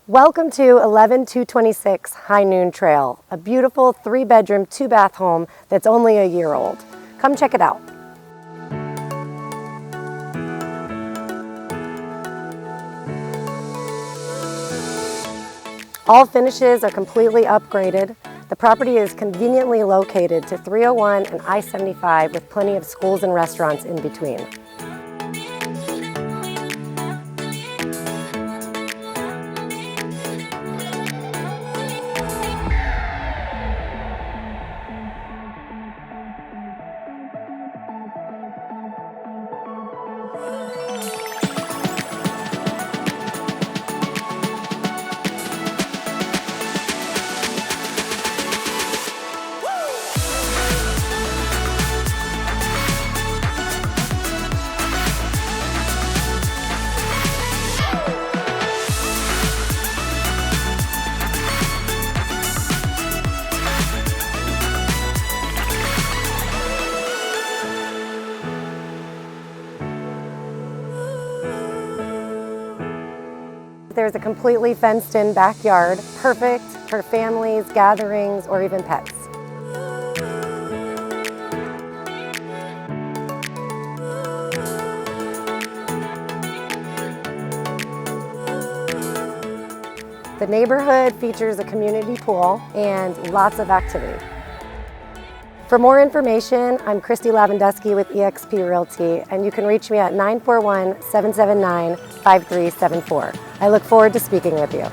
Welcome to 11226 High Noon Trail, a beautiful 3-bedroom, 2-bath home that's only a year old. Come check it out. All finishes are completely upgraded. The property is conveniently located to 301 and I-75 with plenty of schools and restaurants in between. There's a completely fenced-in backyard, perfect for families, gatherings, or even pets. The neighborhood features a community pool and lots of activity. For more information, I'm Christy Lavandusky with eXp Realty, and you can reach me at 941-779-5374. I look forward to speaking with you.